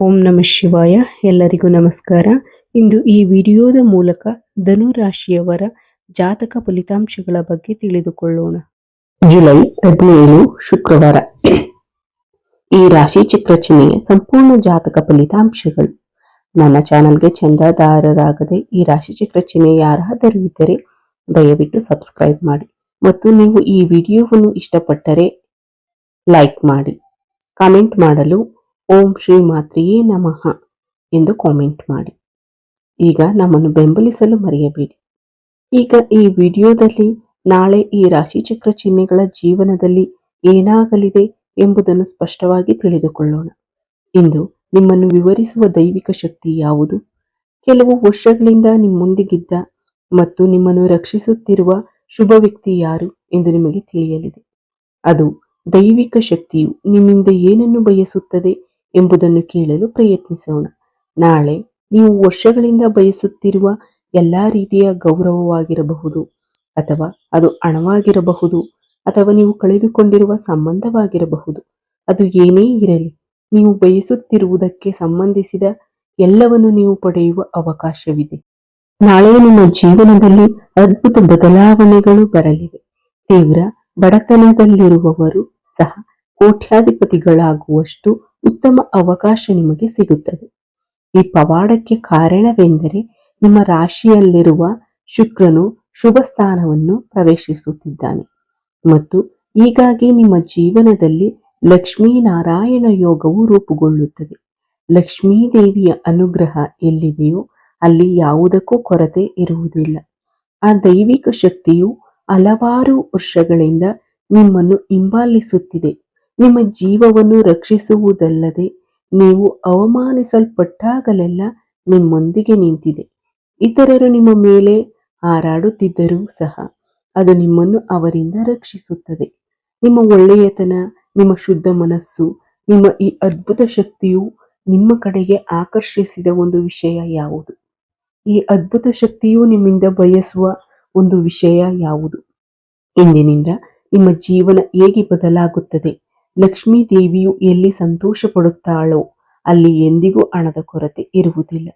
ಓಂ ನಮಃ ಶಿವಾಯ. ಎಲ್ಲರಿಗೂ ನಮಸ್ಕಾರ. ಇಂದು ಈ ವಿಡಿಯೋದ ಮೂಲಕ ಧನು ರಾಶಿಯವರ ಜಾತಕ ಫಲಿತಾಂಶಗಳ ಬಗ್ಗೆ ತಿಳಿದುಕೊಳ್ಳೋಣ. ಜುಲೈ 17 ಶುಕ್ರವಾರ. ಈ ರಾಶಿ ಚಕ್ರ ಚಿಹ್ನೆಯ ಸಂಪೂರ್ಣ ಜಾತಕ ಫಲಿತಾಂಶಗಳು. ನನ್ನ ಚಾನಲ್ಗೆ ಚಂದಾದಾರರಾಗದೆ ಈ ರಾಶಿ ಚಕ್ರ ಚಿಹ್ನೆ ಯಾರಾದರೂ ಇದ್ದರೆ ದಯವಿಟ್ಟು ಸಬ್ಸ್ಕ್ರೈಬ್ ಮಾಡಿ ಮತ್ತು ನೀವು ಈ ವಿಡಿಯೋವನ್ನು ಇಷ್ಟಪಟ್ಟರೆ ಲೈಕ್ ಮಾಡಿ. ಕಾಮೆಂಟ್ ಮಾಡಲು ಓಂ ಶ್ರೀ ಮಾತ್ರೆಯೇ ನಮಃ ಎಂದು ಕಾಮೆಂಟ್ ಮಾಡಿ. ಈಗ ನಮ್ಮನ್ನು ಬೆಂಬಲಿಸಲು ಮರೆಯಬೇಡಿ. ಈಗ ಈ ವಿಡಿಯೋದಲ್ಲಿ ನಾಳೆ ಈ ರಾಶಿಚಕ್ರ ಚಿಹ್ನೆಗಳ ಜೀವನದಲ್ಲಿ ಏನಾಗಲಿದೆ ಎಂಬುದನ್ನು ಸ್ಪಷ್ಟವಾಗಿ ತಿಳಿದುಕೊಳ್ಳೋಣ. ಇಂದು ನಿಮ್ಮನ್ನು ವಿವರಿಸುವ ದೈವಿಕ ಶಕ್ತಿ ಯಾವುದು, ಕೆಲವು ವರ್ಷಗಳಿಂದ ನಿಮ್ಮೊಂದಿಗಿದ್ದ ಮತ್ತು ನಿಮ್ಮನ್ನು ರಕ್ಷಿಸುತ್ತಿರುವ ಶುಭ ವ್ಯಕ್ತಿ ಯಾರು ಎಂದು ನಿಮಗೆ ತಿಳಿಯಲಿದೆ. ಅದು ದೈವಿಕ ಶಕ್ತಿಯು ನಿಮ್ಮಿಂದ ಏನನ್ನು ಬಯಸುತ್ತದೆ ಎಂಬುದನ್ನು ಕೇಳಲು ಪ್ರಯತ್ನಿಸೋಣ. ನಾಳೆ ನೀವು ವರ್ಷಗಳಿಂದ ಬಯಸುತ್ತಿರುವ ಎಲ್ಲಾ ರೀತಿಯ ಗೌರವವಾಗಿರಬಹುದು, ಅಥವಾ ಅದು ಹಣವಾಗಿರಬಹುದು, ಅಥವಾ ನೀವು ಕಳೆದುಕೊಂಡಿರುವ ಸಂಬಂಧವಾಗಿರಬಹುದು. ಅದು ಏನೇ ಇರಲಿ, ನೀವು ಬಯಸುತ್ತಿರುವುದಕ್ಕೆ ಸಂಬಂಧಿಸಿದ ಎಲ್ಲವನ್ನು ನೀವು ಪಡೆಯುವ ಅವಕಾಶವಿದೆ. ನಾಳೆ ನಿಮ್ಮ ಜೀವನದಲ್ಲಿ ಅದ್ಭುತ ಬದಲಾವಣೆಗಳು ಬರಲಿವೆ. ತೀವ್ರ ಬಡತನದಲ್ಲಿರುವವರು ಸಹ ಕೋಟ್ಯಾಧಿಪತಿಗಳಾಗುವಷ್ಟು ಉತ್ತಮ ಅವಕಾಶ ನಿಮಗೆ ಸಿಗುತ್ತದೆ. ಈ ಪವಾಡಕ್ಕೆ ಕಾರಣವೆಂದರೆ ನಿಮ್ಮ ರಾಶಿಯಲ್ಲಿರುವ ಶುಕ್ರನು ಶುಭ ಸ್ಥಾನವನ್ನು ಪ್ರವೇಶಿಸುತ್ತಿದ್ದಾನೆ ಮತ್ತು ಹೀಗಾಗಿ ನಿಮ್ಮ ಜೀವನದಲ್ಲಿ ಲಕ್ಷ್ಮೀನಾರಾಯಣ ಯೋಗವು ರೂಪುಗೊಳ್ಳುತ್ತದೆ. ಲಕ್ಷ್ಮೀ ದೇವಿಯ ಅನುಗ್ರಹ ಎಲ್ಲಿದೆಯೋ ಅಲ್ಲಿ ಯಾವುದಕ್ಕೂ ಕೊರತೆ ಇರುವುದಿಲ್ಲ. ಆ ದೈವಿಕ ಶಕ್ತಿಯು ಹಲವಾರು ವರ್ಷಗಳಿಂದ ನಿಮ್ಮನ್ನು ಹಿಂಬಾಲಿಸುತ್ತಿದೆ. ನಿಮ್ಮ ಜೀವವನ್ನು ರಕ್ಷಿಸುವುದಲ್ಲದೆ ನೀವು ಅವಮಾನಿಸಲ್ಪಟ್ಟಾಗಲೆಲ್ಲ ನಿಮ್ಮೊಂದಿಗೆ ನಿಂತಿದೆ. ಇತರರು ನಿಮ್ಮ ಮೇಲೆ ಹಾರಾಡುತ್ತಿದ್ದರೂ ಸಹ ಅದು ನಿಮ್ಮನ್ನು ಅವರಿಂದ ರಕ್ಷಿಸುತ್ತದೆ. ನಿಮ್ಮ ಒಳ್ಳೆಯತನ, ನಿಮ್ಮ ಶುದ್ಧ ಮನಸ್ಸು, ನಿಮ್ಮ ಈ ಅದ್ಭುತ ಶಕ್ತಿಯು ನಿಮ್ಮ ಕಡೆಗೆ ಆಕರ್ಷಿಸಿದ ಒಂದು ವಿಷಯ ಯಾವುದು? ಈ ಅದ್ಭುತ ಶಕ್ತಿಯು ನಿಮ್ಮಿಂದ ಬಯಸುವ ಒಂದು ವಿಷಯ ಯಾವುದು? ಇಂದಿನಿಂದ ನಿಮ್ಮ ಜೀವನ ಹೇಗೆ ಬದಲಾಗುತ್ತದೆ? ಲಕ್ಷ್ಮೀ ದೇವಿಯು ಎಲ್ಲಿ ಸಂತೋಷ ಪಡುತ್ತಾಳೋ ಅಲ್ಲಿ ಎಂದಿಗೂ ಹಣದ ಕೊರತೆ ಇರುವುದಿಲ್ಲ.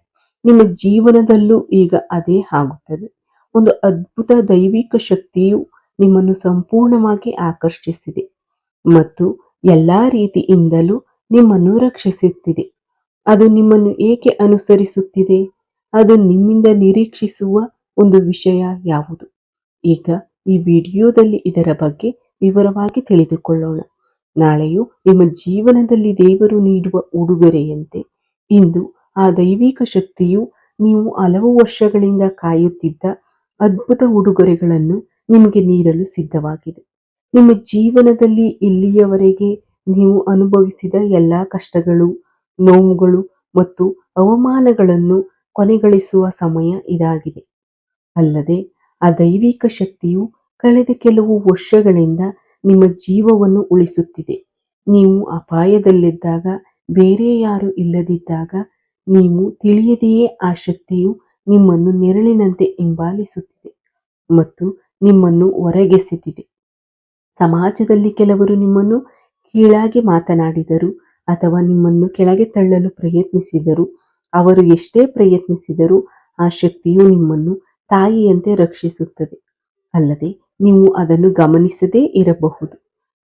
ನಿಮ್ಮ ಜೀವನದಲ್ಲೂ ಈಗ ಅದೇ ಆಗುತ್ತದೆ. ಒಂದು ಅದ್ಭುತ ದೈವಿಕ ಶಕ್ತಿಯು ನಿಮ್ಮನ್ನು ಸಂಪೂರ್ಣವಾಗಿ ಆಕರ್ಷಿಸಿದೆ ಮತ್ತು ಎಲ್ಲಾ ರೀತಿಯಿಂದಲೂ ನಿಮ್ಮನ್ನು ರಕ್ಷಿಸುತ್ತಿದೆ. ಅದು ನಿಮ್ಮನ್ನು ಏಕೆ ಅನುಸರಿಸುತ್ತಿದೆ? ಅದು ನಿಮ್ಮಿಂದ ನಿರೀಕ್ಷಿಸುವ ಒಂದು ವಿಷಯ ಯಾವುದು? ಈಗ ಈ ವಿಡಿಯೋದಲ್ಲಿ ಇದರ ಬಗ್ಗೆ ವಿವರವಾಗಿ ತಿಳಿದುಕೊಳ್ಳೋಣ. ನಾಳೆಯು ನಿಮ್ಮ ಜೀವನದಲ್ಲಿ ದೇವರು ನೀಡುವ ಉಡುಗೊರೆಯಂತೆ ಇಂದು ಆ ದೈವಿಕ ಶಕ್ತಿಯು ನೀವು ಹಲವು ವರ್ಷಗಳಿಂದ ಕಾಯುತ್ತಿದ್ದ ಅದ್ಭುತ ಉಡುಗೊರೆಗಳನ್ನು ನಿಮಗೆ ನೀಡಲು ಸಿದ್ಧವಾಗಿದೆ. ನಿಮ್ಮ ಜೀವನದಲ್ಲಿ ಇಲ್ಲಿಯವರೆಗೆ ನೀವು ಅನುಭವಿಸಿದ ಎಲ್ಲಾ ಕಷ್ಟಗಳು, ನೋವುಗಳು ಮತ್ತು ಅವಮಾನಗಳನ್ನು ಕೊನೆಗಳಿಸುವ ಸಮಯ ಇದಾಗಿದೆ. ಅಲ್ಲದೆ ಆ ದೈವಿಕ ಶಕ್ತಿಯು ಕಳೆದ ಕೆಲವು ವರ್ಷಗಳಿಂದ ನಿಮ್ಮ ಜೀವವನ್ನು ಉಳಿಸುತ್ತಿದೆ. ನೀವು ಅಪಾಯದಲ್ಲಿದ್ದಾಗ, ಬೇರೆ ಯಾರು ಇಲ್ಲದಿದ್ದಾಗ, ನೀವು ತಿಳಿಯದೆಯೇ ಆ ಶಕ್ತಿಯು ನಿಮ್ಮನ್ನು ನೆರಳಿನಂತೆ ಹಿಂಬಾಲಿಸುತ್ತಿದೆ ಮತ್ತು ನಿಮ್ಮನ್ನು ಹೊರಗೆಸೆದಿದೆ. ಸಮಾಜದಲ್ಲಿ ಕೆಲವರು ನಿಮ್ಮನ್ನು ಕೀಳಾಗಿ ಮಾತನಾಡಿದರು ಅಥವಾ ನಿಮ್ಮನ್ನು ಕೆಳಗೆ ತಳ್ಳಲು ಪ್ರಯತ್ನಿಸಿದರು. ಅವರು ಎಷ್ಟೇ ಪ್ರಯತ್ನಿಸಿದರೂ ಆ ಶಕ್ತಿಯು ನಿಮ್ಮನ್ನು ತಾಯಿಯಂತೆ ರಕ್ಷಿಸುತ್ತದೆ. ಅಲ್ಲದೆ ನೀವು ಅದನ್ನು ಗಮನಿಸದೇ ಇರಬಹುದು,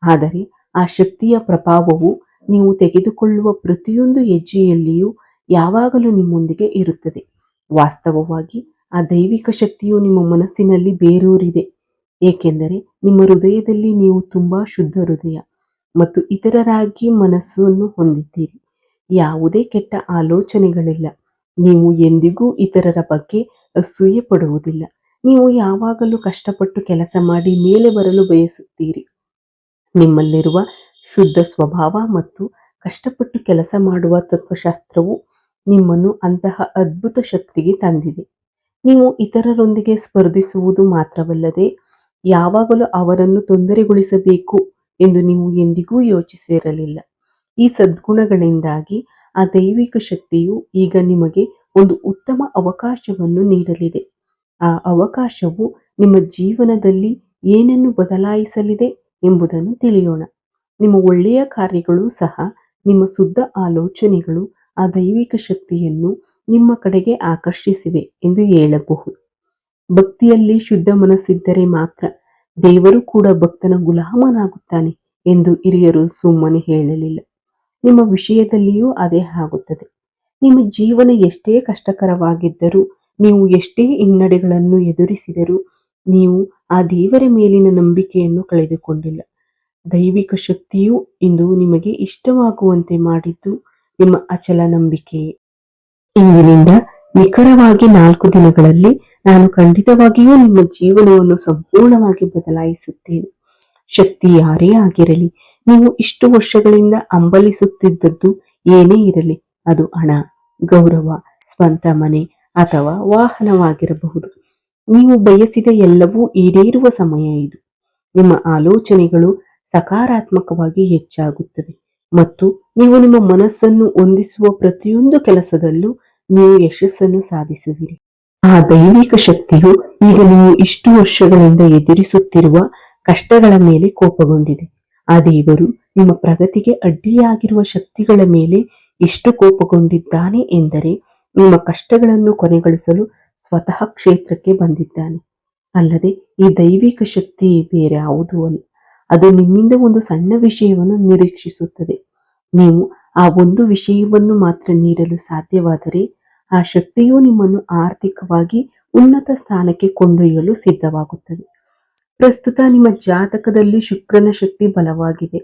ಆದರೆ ಆ ಶಕ್ತಿಯ ಪ್ರಭಾವವು ನೀವು ತೆಗೆದುಕೊಳ್ಳುವ ಪ್ರತಿಯೊಂದು ಹೆಜ್ಜೆಯಲ್ಲಿಯೂ ಯಾವಾಗಲೂ ನಿಮ್ಮೊಂದಿಗೆ ಇರುತ್ತದೆ. ವಾಸ್ತವವಾಗಿ ಆ ದೈವಿಕ ಶಕ್ತಿಯು ನಿಮ್ಮ ಮನಸ್ಸಿನಲ್ಲಿ ಬೇರೂರಿದೆ, ಏಕೆಂದರೆ ನಿಮ್ಮ ಹೃದಯದಲ್ಲಿ ನೀವು ತುಂಬಾ ಶುದ್ಧ ಹೃದಯ ಮತ್ತು ಇತರರಾಗಿ ಮನಸ್ಸನ್ನು ಹೊಂದಿದ್ದೀರಿ. ಯಾವುದೇ ಕೆಟ್ಟ ಆಲೋಚನೆಗಳಿಲ್ಲ. ನೀವು ಎಂದಿಗೂ ಇತರರ ಬಗ್ಗೆ ಅಸೂಯೆ ಪಡುವುದಿಲ್ಲ. ನೀವು ಯಾವಾಗಲೂ ಕಷ್ಟಪಟ್ಟು ಕೆಲಸ ಮಾಡಿ ಮೇಲೆ ಬರಲು ಬಯಸುತ್ತೀರಿ. ನಿಮ್ಮಲ್ಲಿರುವ ಶುದ್ಧ ಸ್ವಭಾವ ಮತ್ತು ಕಷ್ಟಪಟ್ಟು ಕೆಲಸ ಮಾಡುವ ತತ್ವಶಾಸ್ತ್ರವು ನಿಮ್ಮನ್ನು ಅಂತಹ ಅದ್ಭುತ ಶಕ್ತಿಗೆ ತಂದಿದೆ. ನೀವು ಇತರರೊಂದಿಗೆ ಸ್ಪರ್ಧಿಸುವುದು ಮಾತ್ರವಲ್ಲದೆ ಯಾವಾಗಲೂ ಅವರನ್ನು ತೊಂದರೆಗೊಳಿಸಬೇಕು ಎಂದು ನೀವು ಎಂದಿಗೂ ಯೋಚಿಸಿರಲಿಲ್ಲ. ಈ ಸದ್ಗುಣಗಳಿಂದಾಗಿ ಆ ದೈವಿಕ ಶಕ್ತಿಯು ಈಗ ನಿಮಗೆ ಒಂದು ಉತ್ತಮ ಅವಕಾಶವನ್ನು ನೀಡಲಿದೆ. ಆ ಅವಕಾಶವು ನಿಮ್ಮ ಜೀವನದಲ್ಲಿ ಏನನ್ನು ಬದಲಾಯಿಸಲಿದೆ ಎಂಬುದನ್ನು ತಿಳಿಯೋಣ. ನಿಮ್ಮ ಒಳ್ಳೆಯ ಕಾರ್ಯಗಳು ಸಹ, ನಿಮ್ಮ ಶುದ್ಧ ಆಲೋಚನೆಗಳು ಆ ದೈವಿಕ ಶಕ್ತಿಯನ್ನು ನಿಮ್ಮ ಕಡೆಗೆ ಆಕರ್ಷಿಸಿವೆ ಎಂದು ಹೇಳಬಹುದು. ಭಕ್ತಿಯಲ್ಲಿ ಶುದ್ಧ ಮನಸ್ಸಿದ್ದರೆ ಮಾತ್ರ ದೇವರು ಕೂಡ ಭಕ್ತನ ಗುಲಾಮನಾಗುತ್ತಾನೆ ಎಂದು ಹಿರಿಯರು ಸುಮ್ಮನೆ ಹೇಳಲಿಲ್ಲ. ನಿಮ್ಮ ವಿಷಯದಲ್ಲಿಯೂ ಅದೇ ಆಗುತ್ತದೆ. ನಿಮ್ಮ ಜೀವನ ಎಷ್ಟೇ ಕಷ್ಟಕರವಾಗಿದ್ದರೂ, ನೀವು ಎಷ್ಟೇ ಹಿನ್ನಡೆಗಳನ್ನು ಎದುರಿಸಿದರೂ, ನೀವು ಆ ದೇವರ ಮೇಲಿನ ನಂಬಿಕೆಯನ್ನು ಕಳೆದುಕೊಂಡಿಲ್ಲ. ದೈವಿಕ ಶಕ್ತಿಯು ಇಂದು ನಿಮಗೆ ಇಷ್ಟವಾಗುವಂತೆ ಮಾಡಿದ್ದು ನಿಮ್ಮ ಅಚಲ ನಂಬಿಕೆಯೇ. ಇಂದಿನಿಂದ ನಿಖರವಾಗಿ 4 ದಿನಗಳಲ್ಲಿ ನಾನು ಖಂಡಿತವಾಗಿಯೂ ನಿಮ್ಮ ಜೀವನವನ್ನು ಸಂಪೂರ್ಣವಾಗಿ ಬದಲಾಯಿಸುತ್ತೇನೆ. ಶಕ್ತಿ ಯಾರೇ ಆಗಿರಲಿ, ನೀವು ಇಷ್ಟು ವರ್ಷಗಳಿಂದ ಹಂಬಲಿಸುತ್ತಿದ್ದದ್ದು ಏನೇ ಇರಲಿ, ಅದು ಹಣ, ಗೌರವ, ಸ್ವಂತ ಮನೆ ಅಥವಾ ವಾಹನವಾಗಿರಬಹುದು. ನೀವು ಬಯಸಿದ ಎಲ್ಲವೂ ಈಡೇರುವ ಸಮಯ ಇದು. ನಿಮ್ಮ ಆಲೋಚನೆಗಳು ಸಕಾರಾತ್ಮಕವಾಗಿ ಹೆಚ್ಚಾಗುತ್ತವೆ ಮತ್ತು ನೀವು ನಿಮ್ಮ ಮನಸ್ಸನ್ನು ಹೊಂದಿಸುವ ಪ್ರತಿಯೊಂದು ಕೆಲಸದಲ್ಲೂ ನೀವು ಯಶಸ್ಸನ್ನು ಸಾಧಿಸುವಿರಿ. ಆ ದೈವಿಕ ಶಕ್ತಿಯು ಈಗ ನೀವು ಇಷ್ಟು ವರ್ಷಗಳಿಂದ ಎದುರಿಸುತ್ತಿರುವ ಕಷ್ಟಗಳ ಮೇಲೆ ಕೋಪಗೊಂಡಿದೆ. ಆ ದೇವರು ನಿಮ್ಮ ಪ್ರಗತಿಗೆ ಅಡ್ಡಿಯಾಗಿರುವ ಶಕ್ತಿಗಳ ಮೇಲೆ ಎಷ್ಟು ಕೋಪಗೊಂಡಿದ್ದಾನೆ ಎಂದರೆ, ನಿಮ್ಮ ಕಷ್ಟಗಳನ್ನು ಕೊನೆಗೊಳಿಸಲು ಸ್ವತಃ ಕ್ಷೇತ್ರಕ್ಕೆ ಬಂದಿದ್ದಾನೆ. ಅಲ್ಲದೆ ಈ ದೈವಿಕ ಶಕ್ತಿ ಬೇರೆ ಯಾವುದೂ ಅಲ್ಲ. ಅದು ನಿಮ್ಮಿಂದ ಒಂದು ಸಣ್ಣ ವಿಷಯವನ್ನು ನಿರೀಕ್ಷಿಸುತ್ತದೆ. ನೀವು ಆ ಒಂದು ವಿಷಯವನ್ನು ಮಾತ್ರ ನೀಡಲು ಸಾಧ್ಯವಾದರೆ, ಆ ಶಕ್ತಿಯು ನಿಮ್ಮನ್ನು ಆರ್ಥಿಕವಾಗಿ ಉನ್ನತ ಸ್ಥಾನಕ್ಕೆ ಕೊಂಡೊಯ್ಯಲು ಸಿದ್ಧವಾಗುತ್ತದೆ. ಪ್ರಸ್ತುತ ನಿಮ್ಮ ಜಾತಕದಲ್ಲಿ ಶುಕ್ರನ ಶಕ್ತಿ ಬಲವಾಗಿದೆ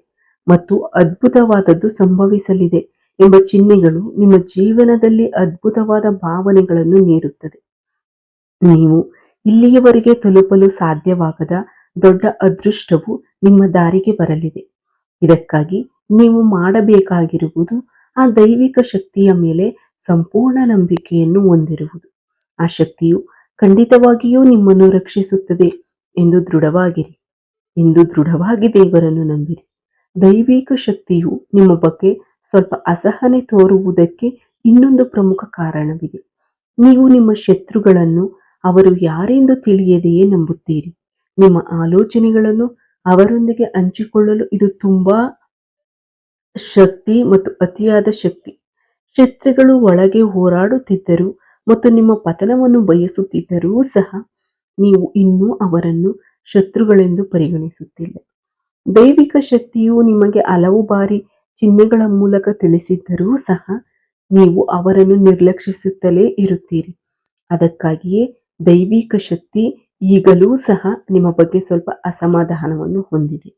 ಮತ್ತು ಅದ್ಭುತವಾದದ್ದು ಸಂಭವಿಸಲಿದೆ ಎಂಬ ಚಿಹ್ನೆಗಳು ನಿಮ್ಮ ಜೀವನದಲ್ಲಿ ಅದ್ಭುತವಾದ ಭಾವನೆಗಳನ್ನು ನೀಡುತ್ತದೆ. ನೀವು ಇಲ್ಲಿಯವರೆಗೆ ತಲುಪಲು ಸಾಧ್ಯವಾಗದ ದೊಡ್ಡ ಅದೃಷ್ಟವು ನಿಮ್ಮ ದಾರಿಗೆ ಬರಲಿದೆ. ಇದಕ್ಕಾಗಿ ನೀವು ಮಾಡಬೇಕಾಗಿರುವುದು ಆ ದೈವಿಕ ಶಕ್ತಿಯ ಮೇಲೆ ಸಂಪೂರ್ಣ ನಂಬಿಕೆಯನ್ನು ಹೊಂದಿರುವುದು. ಆ ಶಕ್ತಿಯು ಖಂಡಿತವಾಗಿಯೂ ನಿಮ್ಮನ್ನು ರಕ್ಷಿಸುತ್ತದೆ ಎಂದು ದೃಢವಾಗಿರಿ. ಎಂದು ದೃಢವಾಗಿ ದೇವರನ್ನು ನಂಬಿರಿ. ದೈವಿಕ ಶಕ್ತಿಯು ನಿಮ್ಮ ಬಗ್ಗೆ ಸ್ವಲ್ಪ ಅಸಹನೆ ತೋರುವುದಕ್ಕೆ ಇನ್ನೊಂದು ಪ್ರಮುಖ ಕಾರಣವಿದೆ. ನೀವು ನಿಮ್ಮ ಶತ್ರುಗಳನ್ನು ಅವರು ಯಾರೆಂದು ತಿಳಿಯದೆಯೇ ನಂಬುತ್ತೀರಿ. ನಿಮ್ಮ ಆಲೋಚನೆಗಳನ್ನು ಅವರೊಂದಿಗೆ ಹಂಚಿಕೊಳ್ಳಲು ಇದು ತುಂಬಾ ಶಕ್ತಿ ಮತ್ತು ಅತಿಯಾದ ಶಕ್ತಿ. ಶತ್ರುಗಳು ಒಳಗೆ ಹೋರಾಡುತ್ತಿದ್ದರೂ ಮತ್ತು ನಿಮ್ಮ ಪತನವನ್ನು ಬಯಸುತ್ತಿದ್ದರೂ ಸಹ ನೀವು ಇನ್ನೂ ಅವರನ್ನು ಶತ್ರುಗಳೆಂದು ಪರಿಗಣಿಸುತ್ತಿಲ್ಲ. ದೈವಿಕ ಶಕ್ತಿಯು ನಿಮಗೆ ಹಲವು ಬಾರಿ ಚಿಹ್ನೆಗಳ ಮೂಲಕ ತಿಳಿಸಿದ್ದರೂ ಸಹ ನೀವು ಅವರನ್ನು ನಿರ್ಲಕ್ಷಿಸುತ್ತಲೇ ಇರುತ್ತೀರಿ. ಅದಕ್ಕಾಗಿಯೇ ದೈವಿಕ ಶಕ್ತಿ ಈಗಲೂ ಸಹ ನಿಮ್ಮ ಬಗ್ಗೆ ಸ್ವಲ್ಪ ಅಸಮಾಧಾನವನ್ನು ಹೊಂದಿದೆ.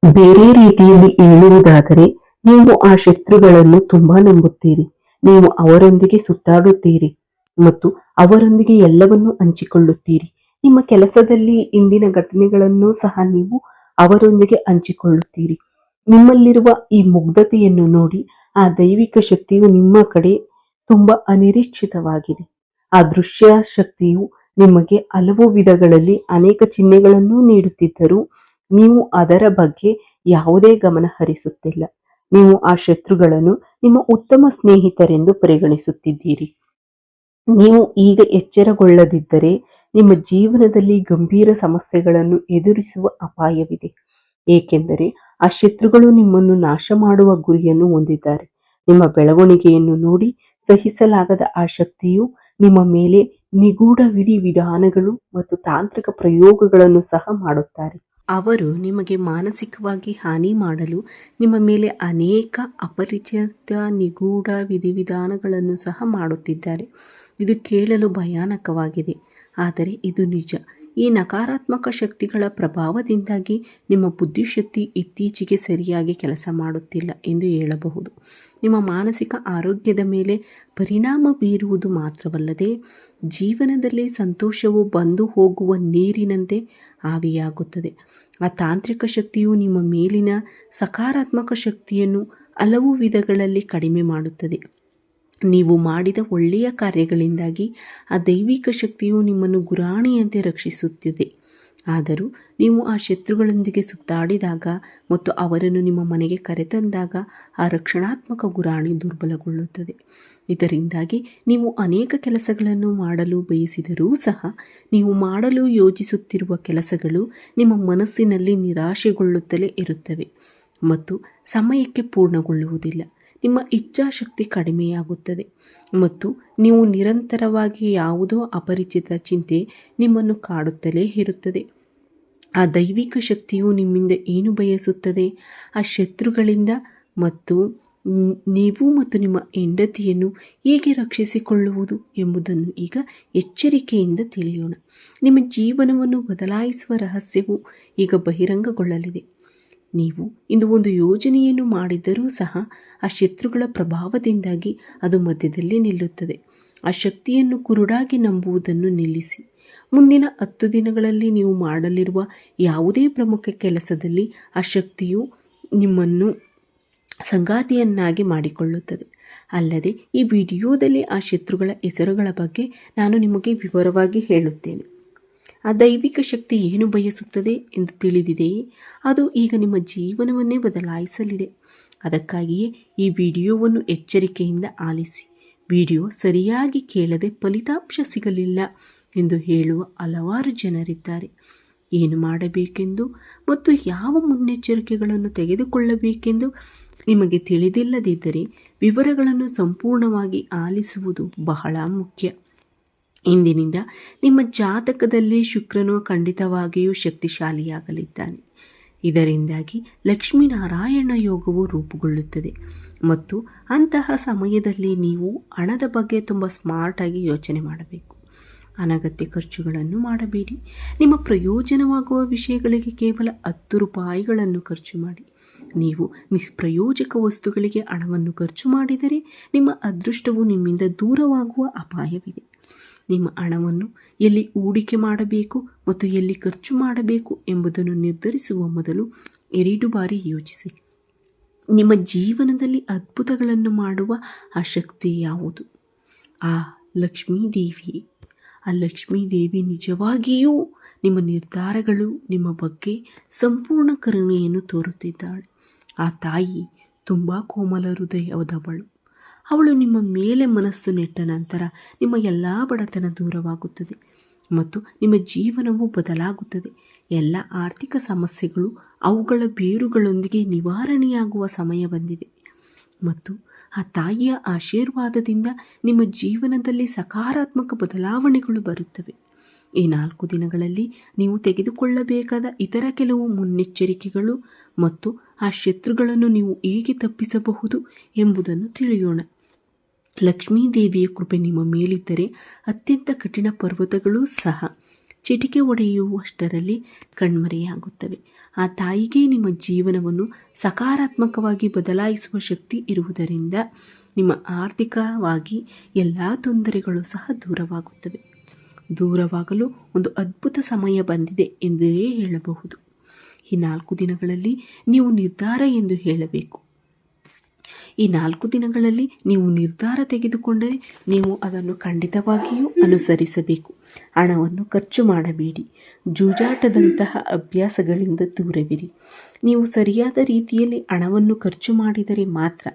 ಬೇರೆ ರೀತಿಯಲ್ಲಿ ಹೇಳುವುದಾದರೆ, ನೀವು ಆ ಶತ್ರುಗಳನ್ನು ತುಂಬಾ ನಂಬುತ್ತೀರಿ. ನೀವು ಅವರೊಂದಿಗೆ ಸುತ್ತಾಡುತ್ತೀರಿ ಮತ್ತು ಅವರೊಂದಿಗೆ ಎಲ್ಲವನ್ನೂ ಹಂಚಿಕೊಳ್ಳುತ್ತೀರಿ. ನಿಮ್ಮ ಕೆಲಸದಲ್ಲಿ ಇಂದಿನ ಘಟನೆಗಳನ್ನು ಸಹ ನೀವು ಅವರೊಂದಿಗೆ ಹಂಚಿಕೊಳ್ಳುತ್ತೀರಿ. ನಿಮ್ಮಲ್ಲಿರುವ ಈ ಮುಗ್ಧತೆಯನ್ನು ನೋಡಿ ಆ ದೈವಿಕ ಶಕ್ತಿಯು ನಿಮ್ಮ ಕಡೆ ತುಂಬಾ ಅನಿರೀಕ್ಷಿತವಾಗಿದೆ. ಆ ದೃಶ್ಯ ಶಕ್ತಿಯು ನಿಮಗೆ ಹಲವು ವಿಧಗಳಲ್ಲಿ ಅನೇಕ ಚಿಹ್ನೆಗಳನ್ನು ನೀಡುತ್ತಿದ್ದರೂ ನೀವು ಅದರ ಬಗ್ಗೆ ಯಾವುದೇ ಗಮನ ಹರಿಸುತ್ತಿಲ್ಲ. ನೀವು ಆ ಶತ್ರುಗಳನ್ನು ನಿಮ್ಮ ಉತ್ತಮ ಸ್ನೇಹಿತರೆಂದು ಪರಿಗಣಿಸುತ್ತಿದ್ದೀರಿ. ನೀವು ಈಗ ಎಚ್ಚರಗೊಳ್ಳದಿದ್ದರೆ ನಿಮ್ಮ ಜೀವನದಲ್ಲಿ ಗಂಭೀರ ಸಮಸ್ಯೆಗಳನ್ನು ಎದುರಿಸುವ ಅಪಾಯವಿದೆ. ಏಕೆಂದರೆ ಆ ಶತ್ರುಗಳು ನಿಮ್ಮನ್ನು ನಾಶ ಮಾಡುವ ಗುರಿಯನ್ನು ಹೊಂದಿದ್ದಾರೆ. ನಿಮ್ಮ ಬೆಳವಣಿಗೆಯನ್ನು ನೋಡಿ ಸಹಿಸಲಾಗದ ಆ ಶಕ್ತಿಯು ನಿಮ್ಮ ಮೇಲೆ ನಿಗೂಢ ವಿಧಾನಗಳು ಮತ್ತು ತಾಂತ್ರಿಕ ಪ್ರಯೋಗಗಳನ್ನು ಸಹ ಮಾಡುತ್ತಾರೆ. ಅವರು ನಿಮಗೆ ಮಾನಸಿಕವಾಗಿ ಹಾನಿ ಮಾಡಲು ನಿಮ್ಮ ಮೇಲೆ ಅನೇಕ ಅಪರಿಚಿತ ನಿಗೂಢ ವಿಧಿವಿಧಾನಗಳನ್ನು ಸಹ ಮಾಡುತ್ತಿದ್ದಾರೆ. ಇದು ಕೇಳಲು ಭಯಾನಕವಾಗಿದೆ, ಆದರೆ ಇದು ನಿಜ. ಈ ನಕಾರಾತ್ಮಕ ಶಕ್ತಿಗಳ ಪ್ರಭಾವದಿಂದಾಗಿ ನಿಮ್ಮ ಬುದ್ಧಿಶಕ್ತಿ ಇತ್ತೀಚೆಗೆ ಸರಿಯಾಗಿ ಕೆಲಸ ಮಾಡುತ್ತಿಲ್ಲ ಎಂದು ಹೇಳಬಹುದು. ನಿಮ್ಮ ಮಾನಸಿಕ ಆರೋಗ್ಯದ ಮೇಲೆ ಪರಿಣಾಮ ಬೀರುವುದು ಮಾತ್ರವಲ್ಲದೆ, ಜೀವನದಲ್ಲಿ ಸಂತೋಷವು ಬಂದು ಹೋಗುವ ನೀರಿನಂತೆ ಆವಿಯಾಗುತ್ತದೆ. ಆ ತಾಂತ್ರಿಕ ಶಕ್ತಿಯು ನಿಮ್ಮ ಮೇಲಿನ ಸಕಾರಾತ್ಮಕ ಶಕ್ತಿಯನ್ನು ಹಲವು ವಿಧಗಳಲ್ಲಿ ಕಡಿಮೆ ಮಾಡುತ್ತದೆ. ನೀವು ಮಾಡಿದ ಒಳ್ಳೆಯ ಕಾರ್ಯಗಳಿಂದಾಗಿ ಆ ದೈವಿಕ ಶಕ್ತಿಯು ನಿಮ್ಮನ್ನು ಗುರಾಣಿಯಂತೆ ರಕ್ಷಿಸುತ್ತಿದೆ. ಆದರೂ ನೀವು ಆ ಶತ್ರುಗಳೊಂದಿಗೆ ಸುತ್ತಾಡಿದಾಗ ಮತ್ತು ಅವರನ್ನು ನಿಮ್ಮ ಮನೆಗೆ ಕರೆತಂದಾಗ ಆ ರಕ್ಷಣಾತ್ಮಕ ಗುರಾಣಿ ದುರ್ಬಲಗೊಳ್ಳುತ್ತದೆ. ಇದರಿಂದಾಗಿ ನೀವು ಅನೇಕ ಕೆಲಸಗಳನ್ನು ಮಾಡಲು ಬಯಸಿದರೂ ಸಹ ನೀವು ಮಾಡಲು ಯೋಜಿಸುತ್ತಿರುವ ಕೆಲಸಗಳು ನಿಮ್ಮ ಮನಸ್ಸಿನಲ್ಲಿ ನಿರಾಶೆಗೊಳ್ಳುತ್ತಲೇ ಇರುತ್ತವೆ ಮತ್ತು ಸಮಯಕ್ಕೆ ಪೂರ್ಣಗೊಳ್ಳುವುದಿಲ್ಲ. ನಿಮ್ಮ ಇಚ್ಛಾಶಕ್ತಿ ಕಡಿಮೆಯಾಗುತ್ತದೆ ಮತ್ತು ನೀವು ನಿರಂತರವಾಗಿ ಯಾವುದೋ ಅಪರಿಚಿತ ಚಿಂತೆ ನಿಮ್ಮನ್ನು ಕಾಡುತ್ತಲೇ ಇರುತ್ತದೆ. ಆ ದೈವಿಕ ಶಕ್ತಿಯು ನಿಮ್ಮಿಂದ ಏನು ಬಯಸುತ್ತದೆ? ಆ ಶತ್ರುಗಳಿಂದ ಮತ್ತು ನೀವು ಮತ್ತು ನಿಮ್ಮ ಹೆಂಡತಿಯನ್ನು ಹೇಗೆ ರಕ್ಷಿಸಿಕೊಳ್ಳುವುದು ಎಂಬುದನ್ನು ಈಗ ಎಚ್ಚರಿಕೆಯಿಂದ ತಿಳಿಯೋಣ. ನಿಮ್ಮ ಜೀವನವನ್ನು ಬದಲಾಯಿಸುವ ರಹಸ್ಯವು ಈಗ ಬಹಿರಂಗಗೊಳ್ಳಲಿದೆ. ನೀವು ಇಂದು ಒಂದು ಯೋಜನೆಯನ್ನು ಮಾಡಿದರೂ ಸಹ ಆ ಶತ್ರುಗಳ ಪ್ರಭಾವದಿಂದಾಗಿ ಅದು ಮಧ್ಯದಲ್ಲಿ ನಿಲ್ಲುತ್ತದೆ. ಆ ಶಕ್ತಿಯನ್ನು ಕುರುಡಾಗಿ ನಂಬುವುದನ್ನು ನಿಲ್ಲಿಸಿ. ಮುಂದಿನ 10 ದಿನಗಳಲ್ಲಿ ನೀವು ಮಾಡಲಿರುವ ಯಾವುದೇ ಪ್ರಮುಖ ಕೆಲಸದಲ್ಲಿ ಆ ಶಕ್ತಿಯು ನಿಮ್ಮನ್ನು ಸಂಗಾತಿಯನ್ನಾಗಿ ಮಾಡಿಕೊಳ್ಳುತ್ತದೆ. ಅಲ್ಲದೆ ಈ ವಿಡಿಯೋದಲ್ಲಿ ಆ ಶತ್ರುಗಳ ಹೆಸರುಗಳ ಬಗ್ಗೆ ನಾನು ನಿಮಗೆ ವಿವರವಾಗಿ ಹೇಳುತ್ತೇನೆ. ಆ ದೈವಿಕ ಶಕ್ತಿ ಏನು ಬಯಸುತ್ತದೆ ಎಂದು ತಿಳಿದಿದೆಯೇ? ಅದು ಈಗ ನಿಮ್ಮ ಜೀವನವನ್ನೇ ಬದಲಾಯಿಸಲಿದೆ. ಅದಕ್ಕಾಗಿಯೇ ಈ ವಿಡಿಯೋವನ್ನು ಎಚ್ಚರಿಕೆಯಿಂದ ಆಲಿಸಿ. ವಿಡಿಯೋ ಸರಿಯಾಗಿ ಕೇಳದೆ ಫಲಿತಾಂಶ ಸಿಗಲಿಲ್ಲ ಎಂದು ಹೇಳುವ ಹಲವಾರು ಜನರಿದ್ದಾರೆ. ಏನು ಮಾಡಬೇಕೆಂದು ಮತ್ತು ಯಾವ ಮುನ್ನೆಚ್ಚರಿಕೆಗಳನ್ನು ತೆಗೆದುಕೊಳ್ಳಬೇಕೆಂದು ನಿಮಗೆ ತಿಳಿದಿಲ್ಲದಿದ್ದರೆ ವಿವರಗಳನ್ನು ಸಂಪೂರ್ಣವಾಗಿ ಆಲಿಸುವುದು ಬಹಳ ಮುಖ್ಯ. ಇಂದಿನಿಂದ ನಿಮ್ಮ ಜಾತಕದಲ್ಲಿ ಶುಕ್ರನು ಖಂಡಿತವಾಗಿಯೂ ಶಕ್ತಿಶಾಲಿಯಾಗಲಿದ್ದಾನೆ. ಇದರಿಂದಾಗಿ ಲಕ್ಷ್ಮೀನಾರಾಯಣ ಯೋಗವು ರೂಪುಗೊಳ್ಳುತ್ತದೆ ಮತ್ತು ಅಂತಹ ಸಮಯದಲ್ಲಿ ನೀವು ಹಣದ ಬಗ್ಗೆ ತುಂಬ ಸ್ಮಾರ್ಟಾಗಿ ಯೋಚನೆ ಮಾಡಬೇಕು. ಅನಗತ್ಯ ಖರ್ಚುಗಳನ್ನು ಮಾಡಬೇಡಿ. ನಿಮ್ಮ ಪ್ರಯೋಜನವಾಗುವ ವಿಷಯಗಳಿಗೆ ಕೇವಲ 10 ರೂಪಾಯಿಗಳನ್ನು ಖರ್ಚು ಮಾಡಿ. ನೀವು ನಿಷ್ಪ್ರಯೋಜಕ ವಸ್ತುಗಳಿಗೆ ಹಣವನ್ನು ಖರ್ಚು ಮಾಡಿದರೆ ನಿಮ್ಮ ಅದೃಷ್ಟವು ನಿಮ್ಮಿಂದ ದೂರವಾಗುವ ಅಪಾಯವಿದೆ. ನಿಮ್ಮ ಹಣವನ್ನು ಎಲ್ಲಿ ಹೂಡಿಕೆ ಮಾಡಬೇಕು ಮತ್ತು ಎಲ್ಲಿ ಖರ್ಚು ಮಾಡಬೇಕು ಎಂಬುದನ್ನು ನಿರ್ಧರಿಸುವ ಮೊದಲು 2 ಬಾರಿ ಯೋಚಿಸಿ. ನಿಮ್ಮ ಜೀವನದಲ್ಲಿ ಅದ್ಭುತಗಳನ್ನು ಮಾಡುವ ಆ ಶಕ್ತಿ ಯಾವುದು? ಆ ಲಕ್ಷ್ಮೀದೇವಿ. ಆ ಲಕ್ಷ್ಮೀದೇವಿ ನಿಜವಾಗಿಯೂ ನಿಮ್ಮ ನಿರ್ಧಾರಗಳು ನಿಮ್ಮ ಬಗ್ಗೆ ಸಂಪೂರ್ಣ ಕರುಣೆಯನ್ನು ತೋರುತ್ತಿದ್ದಾಳೆ. ಆ ತಾಯಿ ತುಂಬ ಕೋಮಲ ಹೃದಯದವಳು. ಅವಳು ನಿಮ್ಮ ಮೇಲೆ ಮನಸ್ಸು ನೆಟ್ಟ ನಂತರ ನಿಮ್ಮ ಎಲ್ಲ ಬಡತನ ದೂರವಾಗುತ್ತದೆ ಮತ್ತು ನಿಮ್ಮ ಜೀವನವು ಬದಲಾಗುತ್ತದೆ. ಎಲ್ಲ ಆರ್ಥಿಕ ಸಮಸ್ಯೆಗಳು ಅವುಗಳ ಬೇರುಗಳೊಂದಿಗೆ ನಿವಾರಣೆಯಾಗುವ ಸಮಯ ಬಂದಿದೆ ಮತ್ತು ಆ ತಾಯಿಯ ಆಶೀರ್ವಾದದಿಂದ ನಿಮ್ಮ ಜೀವನದಲ್ಲಿ ಸಕಾರಾತ್ಮಕ ಬದಲಾವಣೆಗಳು ಬರುತ್ತವೆ. ಈ 4 ದಿನಗಳಲ್ಲಿ ನೀವು ತೆಗೆದುಕೊಳ್ಳಬೇಕಾದ ಇತರ ಕೆಲವು ಮುನ್ನೆಚ್ಚರಿಕೆಗಳು ಮತ್ತು ಆ ಶತ್ರುಗಳನ್ನು ನೀವು ಹೇಗೆ ತಪ್ಪಿಸಬಹುದು ಎಂಬುದನ್ನು ತಿಳಿಯೋಣ. ಲಕ್ಷ್ಮೀದೇವಿಯ ಕೃಪೆ ನಿಮ್ಮ ಮೇಲಿದ್ದರೆ ಅತ್ಯಂತ ಕಠಿಣ ಪರ್ವತಗಳೂ ಸಹ ಚಿಟಿಕೆ ಹೊಡೆಯುವಷ್ಟರಲ್ಲಿ ಕಣ್ಮರೆಯಾಗುತ್ತವೆ. ಆ ತಾಯಿಗೆ ನಿಮ್ಮ ಜೀವನವನ್ನು ಸಕಾರಾತ್ಮಕವಾಗಿ ಬದಲಾಯಿಸುವ ಶಕ್ತಿ ಇರುವುದರಿಂದ ನಿಮ್ಮ ಆರ್ಥಿಕವಾಗಿ ಎಲ್ಲ ತೊಂದರೆಗಳು ಸಹ ದೂರವಾಗುತ್ತವೆ. ದೂರವಾಗಲು ಒಂದು ಅದ್ಭುತ ಸಮಯ ಬಂದಿದೆ ಎಂದೇ ಹೇಳಬಹುದು. ಈ 4 ದಿನಗಳಲ್ಲಿ ನೀವು ನಿರ್ಧಾರ ಎಂದು ಹೇಳಬೇಕು. ಈ 4 ದಿನಗಳಲ್ಲಿ ನೀವು ನಿರ್ಧಾರ ತೆಗೆದುಕೊಂಡರೆ ನೀವು ಅದನ್ನು ಖಂಡಿತವಾಗಿಯೂ ಅನುಸರಿಸಬೇಕು. ಹಣವನ್ನು ಖರ್ಚು ಮಾಡಬೇಡಿ. ಜೂಜಾಟದಂತಹ ಅಭ್ಯಾಸಗಳಿಂದ ದೂರವಿರಿ. ನೀವು ಸರಿಯಾದ ರೀತಿಯಲ್ಲಿ ಹಣವನ್ನು ಖರ್ಚು ಮಾಡಿದರೆ ಮಾತ್ರ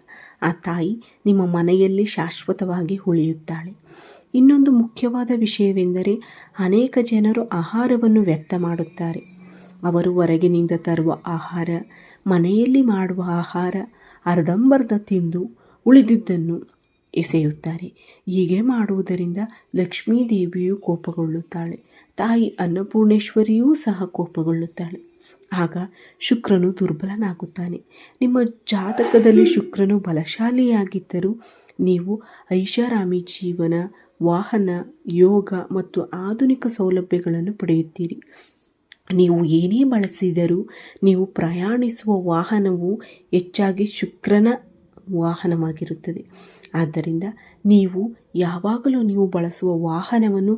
ಆ ತಾಯಿ ನಿಮ್ಮ ಮನೆಯಲ್ಲಿ ಶಾಶ್ವತವಾಗಿ ಉಳಿಯುತ್ತಾಳೆ. ಇನ್ನೊಂದು ಮುಖ್ಯವಾದ ವಿಷಯವೆಂದರೆ ಅನೇಕ ಜನರು ಆಹಾರವನ್ನು ವ್ಯರ್ಥ ಮಾಡುತ್ತಾರೆ. ಅವರು ಹೊರಗಿನಿಂದ ತರುವ ಆಹಾರ, ಮನೆಯಲ್ಲಿ ಮಾಡುವ ಆಹಾರ ಅರ್ಧಂಬರ್ಧ ತಿಂದು ಉಳಿದಿದ್ದನ್ನು ಎಸೆಯುತ್ತಾರೆ. ಹೀಗೆ ಮಾಡುವುದರಿಂದ ಲಕ್ಷ್ಮೀದೇವಿಯು ಕೋಪಗೊಳ್ಳುತ್ತಾಳೆ. ತಾಯಿ ಅನ್ನಪೂರ್ಣೇಶ್ವರಿಯೂ ಸಹ ಕೋಪಗೊಳ್ಳುತ್ತಾಳೆ. ಆಗ ಶುಕ್ರನು ದುರ್ಬಲನಾಗುತ್ತಾನೆ. ನಿಮ್ಮ ಜಾತಕದಲ್ಲಿ ಶುಕ್ರನು ಬಲಶಾಲಿಯಾಗಿದ್ದರೂ ನೀವು ಐಷಾರಾಮಿ ಜೀವನ, ವಾಹನ, ಯೋಗ ಮತ್ತು ಆಧುನಿಕ ಸೌಲಭ್ಯಗಳನ್ನು ಪಡೆಯುತ್ತೀರಿ. ನೀವು ಏನೇ ಬಳಸಿದರೂ ನೀವು ಪ್ರಯಾಣಿಸುವ ವಾಹನವು ಹೆಚ್ಚಾಗಿ ಶುಕ್ರನ ವಾಹನವಾಗಿರುತ್ತದೆ. ಆದ್ದರಿಂದ ನೀವು ಯಾವಾಗಲೂ ನೀವು ಬಳಸುವ ವಾಹನವನ್ನು